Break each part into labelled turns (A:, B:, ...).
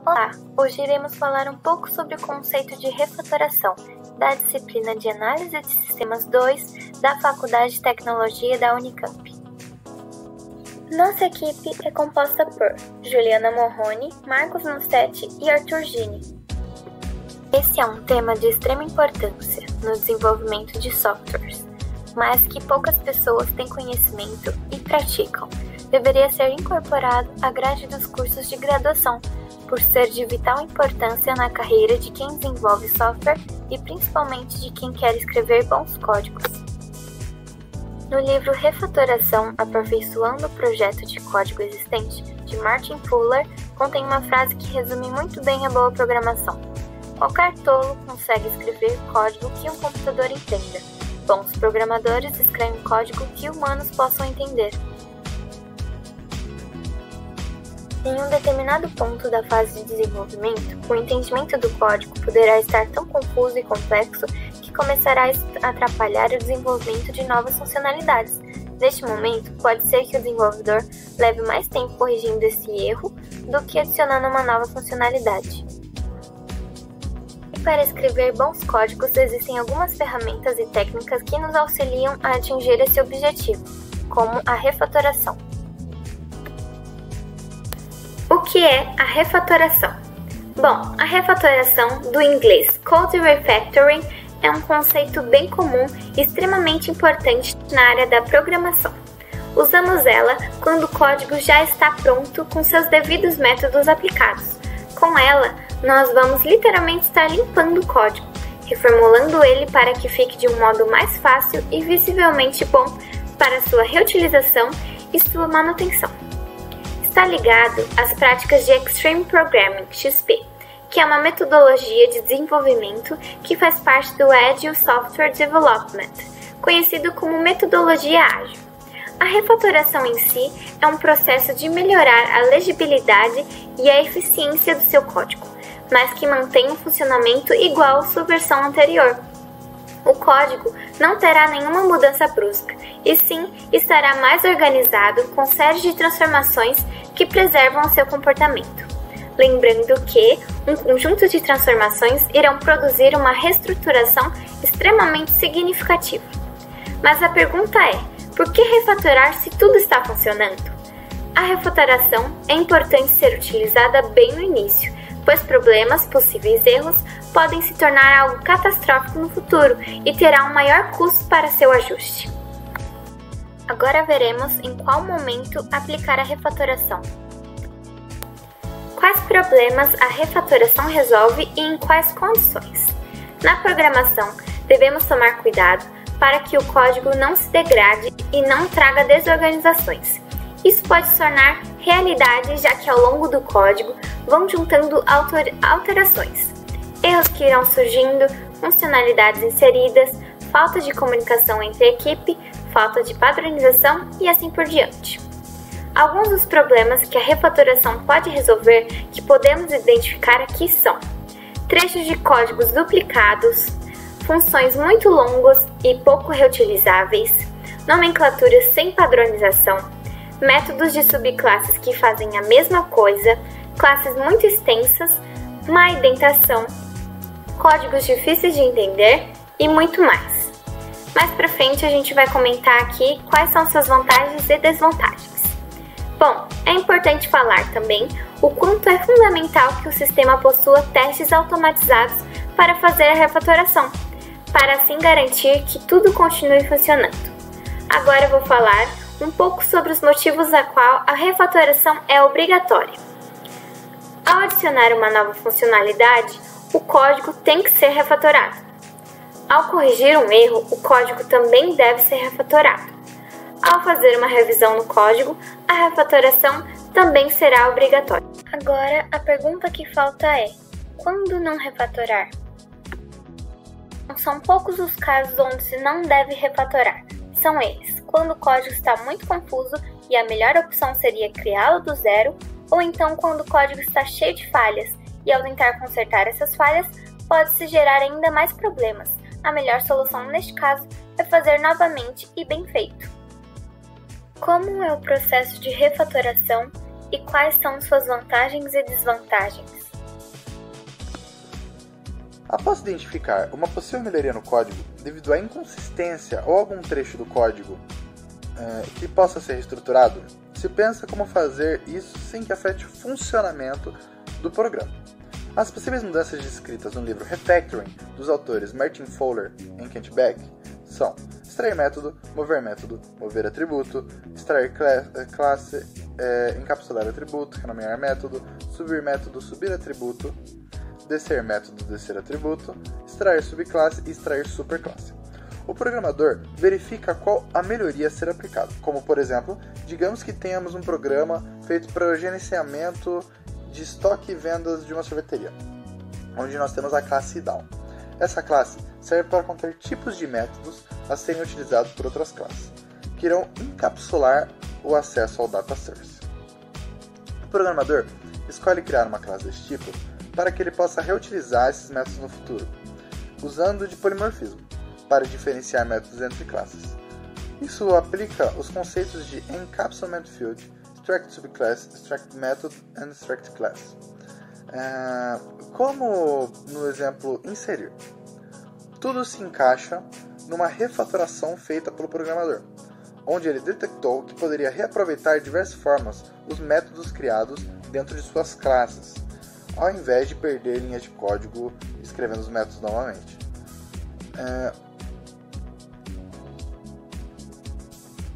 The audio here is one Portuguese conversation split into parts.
A: Olá! Hoje iremos falar um pouco sobre o conceito de refatoração da disciplina de Análise de Sistemas 2 da Faculdade de Tecnologia da Unicamp. Nossa equipe é composta por Juliana Morrone, Marcos Mussetti e Arthur Gini. Esse é um tema de extrema importância no desenvolvimento de softwares, mas que poucas pessoas têm conhecimento e praticam. Deveria ser incorporado à grade dos cursos de graduação, por ser de vital importância na carreira de quem desenvolve software e principalmente de quem quer escrever bons códigos. No livro Refatoração, Aperfeiçoando o Projeto de Código Existente, de Martin Fuller, contém uma frase que resume muito bem a boa programação. Qualquer tolo consegue escrever código que um computador entenda. Bons programadores escrevem código que humanos possam entender. Em um determinado ponto da fase de desenvolvimento, o entendimento do código poderá estar tão confuso e complexo que começará a atrapalhar o desenvolvimento de novas funcionalidades. Neste momento, pode ser que o desenvolvedor leve mais tempo corrigindo esse erro do que adicionando uma nova funcionalidade. E para escrever bons códigos, existem algumas ferramentas e técnicas que nos auxiliam a atingir esse objetivo, como a refatoração. O que é a refatoração? Bom, a refatoração, do inglês Code Refactoring, é um conceito bem comum e extremamente importante na área da programação. Usamos ela quando o código já está pronto com seus devidos métodos aplicados. Com ela, nós vamos literalmente estar limpando o código, reformulando ele para que fique de um modo mais fácil e visivelmente bom para sua reutilização e sua manutenção. Está ligado às práticas de Extreme Programming, XP, que é uma metodologia de desenvolvimento que faz parte do Agile Software Development, conhecido como metodologia ágil. A refatoração em si é um processo de melhorar a legibilidade e a eficiência do seu código, mas que mantém um funcionamento igual à sua versão anterior. O código não terá nenhuma mudança brusca, e sim estará mais organizado com séries de transformações que preservam seu comportamento. Lembrando que um conjunto de transformações irão produzir uma reestruturação extremamente significativa. Mas a pergunta é, por que refatorar se tudo está funcionando? A refatoração é importante ser utilizada bem no início, pois problemas, possíveis erros, podem se tornar algo catastrófico no futuro e terá um maior custo para seu ajuste. Agora veremos em qual momento aplicar a refatoração. Quais problemas a refatoração resolve e em quais condições? Na programação, devemos tomar cuidado para que o código não se degrade e não traga desorganizações. Isso pode se tornar realidade, já que ao longo do código vão juntando alterações, erros que irão surgindo, funcionalidades inseridas, falta de comunicação entre a equipe, falta de padronização e assim por diante. Alguns dos problemas que a refatoração pode resolver que podemos identificar aqui são trechos de códigos duplicados, funções muito longas e pouco reutilizáveis, nomenclaturas sem padronização, métodos de subclasses que fazem a mesma coisa, classes muito extensas, má indentação, códigos difíceis de entender e muito mais. Mais pra frente a gente vai comentar aqui quais são suas vantagens e desvantagens. Bom, é importante falar também o quanto é fundamental que o sistema possua testes automatizados para fazer a refatoração, para assim garantir que tudo continue funcionando. Agora eu vou falar um pouco sobre os motivos a qual a refatoração é obrigatória. Ao adicionar uma nova funcionalidade, o código tem que ser refatorado. Ao corrigir um erro, o código também deve ser refatorado. Ao fazer uma revisão no código, a refatoração também será obrigatória. Agora, a pergunta que falta é: quando não refatorar? São poucos os casos onde se não deve refatorar. São eles: quando o código está muito confuso e a melhor opção seria criá-lo do zero, ou então quando o código está cheio de falhas e ao tentar consertar essas falhas, pode-se gerar ainda mais problemas. A melhor solução neste caso é fazer novamente e bem feito. Como é o processo de refatoração e quais são suas vantagens e desvantagens?
B: Após identificar uma possível melhoria no código devido à inconsistência ou algum trecho do código que possa ser reestruturado, se pensa como fazer isso sem que afete o funcionamento do programa. As possíveis mudanças descritas no livro Refactoring, dos autores Martin Fowler e Kent Beck, são extrair método, mover atributo, extrair classe, encapsular atributo, renomear método, subir atributo, descer método, descer atributo, extrair subclasse e extrair superclasse. O programador verifica qual a melhoria a ser aplicada, como por exemplo, digamos que tenhamos um programa feito para o gerenciamento de estoque e vendas de uma sorveteria, onde nós temos a classe down. Essa classe serve para conter tipos de métodos a serem utilizados por outras classes, que irão encapsular o acesso ao data source. O programador escolhe criar uma classe desse tipo para que ele possa reutilizar esses métodos no futuro, usando de polimorfismo, para diferenciar métodos entre classes. Isso aplica os conceitos de Encapsulament Field, Extract Subclass, Extract Method e Extract Class. Como no exemplo inserir. Tudo se encaixa numa refatoração feita pelo programador, onde ele detectou que poderia reaproveitar de diversas formas os métodos criados dentro de suas classes, ao invés de perder linhas de código escrevendo os métodos novamente.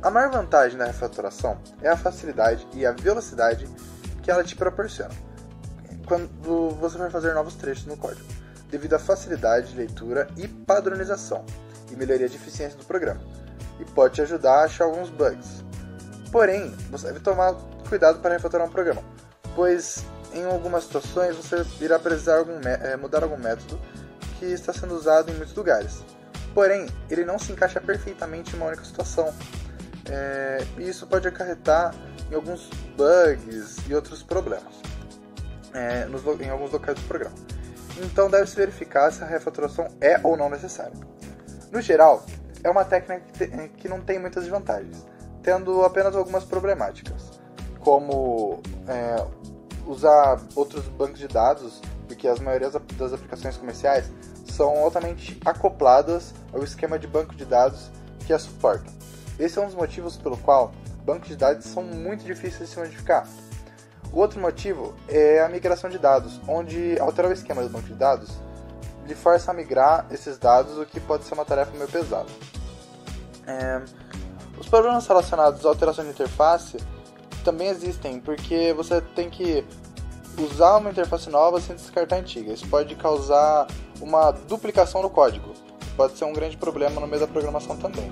B: A maior vantagem da refatoração é a facilidade e a velocidade que ela te proporciona quando você vai fazer novos trechos no código, devido à facilidade de leitura e padronização, e melhoria de eficiência do programa, e pode te ajudar a achar alguns bugs. Porém, você deve tomar cuidado para refatorar um programa, pois em algumas situações você irá precisar mudar algum método que está sendo usado em muitos lugares. Porém, ele não se encaixa perfeitamente em uma única situação. E isso pode acarretar em alguns bugs e outros problemas em alguns locais do programa. Então deve-se verificar se a refatoração é ou não necessária. No geral, é uma técnica que não tem muitas desvantagens, tendo apenas algumas problemáticas, como usar outros bancos de dados, porque a maioria das aplicações comerciais são altamente acopladas ao esquema de banco de dados que a suportam. Esse é um dos motivos pelo qual bancos de dados são muito difíceis de se modificar. O outro motivo é a migração de dados, onde alterar o esquema do banco de dados lhe força a migrar esses dados, o que pode ser uma tarefa meio pesada. Os problemas relacionados à alteração de interface também existem, porque você tem que usar uma interface nova sem descartar a antiga. Isso pode causar uma duplicação do código, pode ser um grande problema no meio da programação também.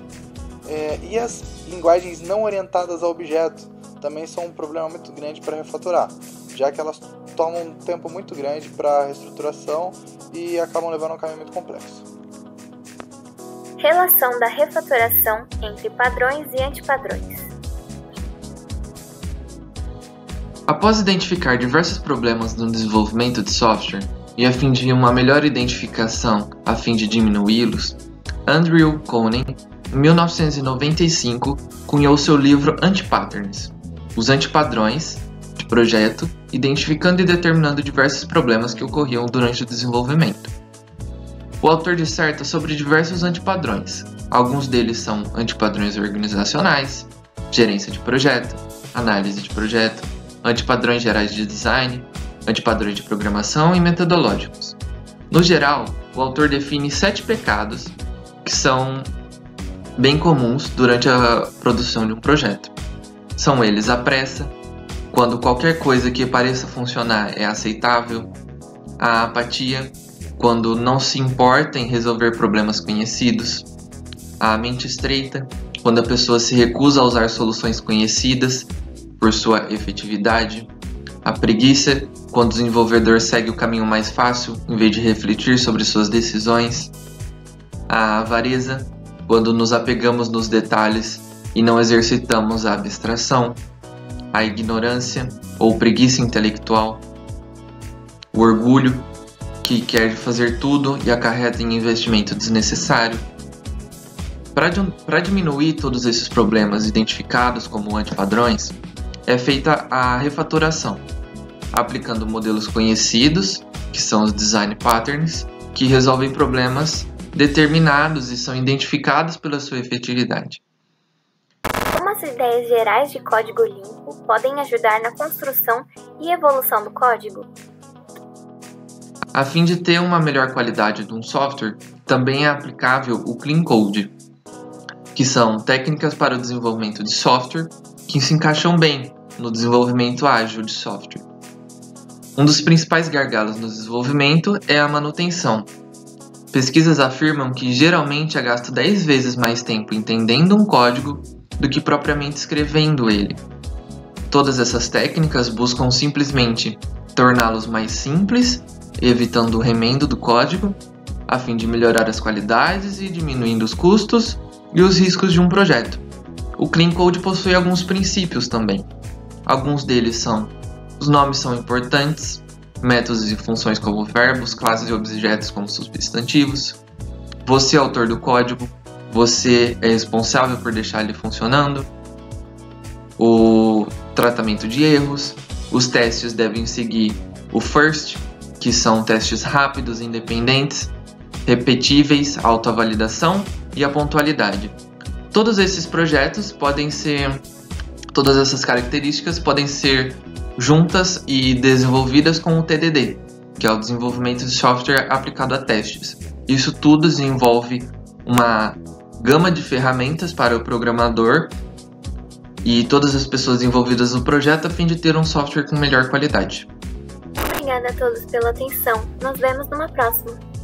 B: E as linguagens não orientadas a objeto também são um problema muito grande para refatorar, já que elas tomam um tempo muito grande para reestruturação e acabam levando a um caminho muito complexo.
A: Relação da refatoração entre padrões e antipadrões.
C: Após identificar diversos problemas no desenvolvimento de software e a fim de uma melhor identificação a fim de diminuí-los, Andrew Koenig, em 1995, cunhou seu livro Anti-Patterns, os antipadrões de projeto, identificando e determinando diversos problemas que ocorriam durante o desenvolvimento. O autor disserta sobre diversos antipadrões. Alguns deles são antipadrões organizacionais, gerência de projeto, análise de projeto, antipadrões gerais de design, antipadrões de programação e metodológicos. No geral, o autor define 7 pecados que são bem comuns durante a produção de um projeto. São eles a pressa, quando qualquer coisa que pareça funcionar é aceitável, a apatia, quando não se importa em resolver problemas conhecidos, a mente estreita, quando a pessoa se recusa a usar soluções conhecidas por sua efetividade, a preguiça, quando o desenvolvedor segue o caminho mais fácil em vez de refletir sobre suas decisões, a avareza, quando nos apegamos nos detalhes e não exercitamos a abstração, a ignorância ou preguiça intelectual, o orgulho, que quer fazer tudo e acarreta em investimento desnecessário. Para diminuir todos esses problemas identificados como antipadrões, é feita a refatoração, aplicando modelos conhecidos, que são os design patterns, que resolvem problemas determinados e são identificados pela sua efetividade.
A: Como as ideias gerais de código limpo podem ajudar na construção e evolução do código?
C: A fim de ter uma melhor qualidade de um software, também é aplicável o Clean Code, que são técnicas para o desenvolvimento de software que se encaixam bem no desenvolvimento ágil de software. Um dos principais gargalos no desenvolvimento é a manutenção. Pesquisas afirmam que geralmente é gasto 10 vezes mais tempo entendendo um código do que propriamente escrevendo ele. Todas essas técnicas buscam simplesmente torná-los mais simples, evitando o remendo do código, a fim de melhorar as qualidades e diminuindo os custos e os riscos de um projeto. O Clean Code possui alguns princípios também. Alguns deles são: os nomes são importantes, métodos e funções como verbos, classes e objetos como substantivos. Você é autor do código, você é responsável por deixar ele funcionando. O tratamento de erros, os testes devem seguir o FIRST, que são testes rápidos, independentes, repetíveis, autoavalidação e a pontualidade. Todos esses todas essas características podem ser juntas e desenvolvidas com o TDD, que é o desenvolvimento de software aplicado a testes. Isso tudo desenvolve uma gama de ferramentas para o programador e todas as pessoas envolvidas no projeto a fim de ter um software com melhor qualidade.
A: Obrigada a todos pela atenção. Nos vemos numa próxima.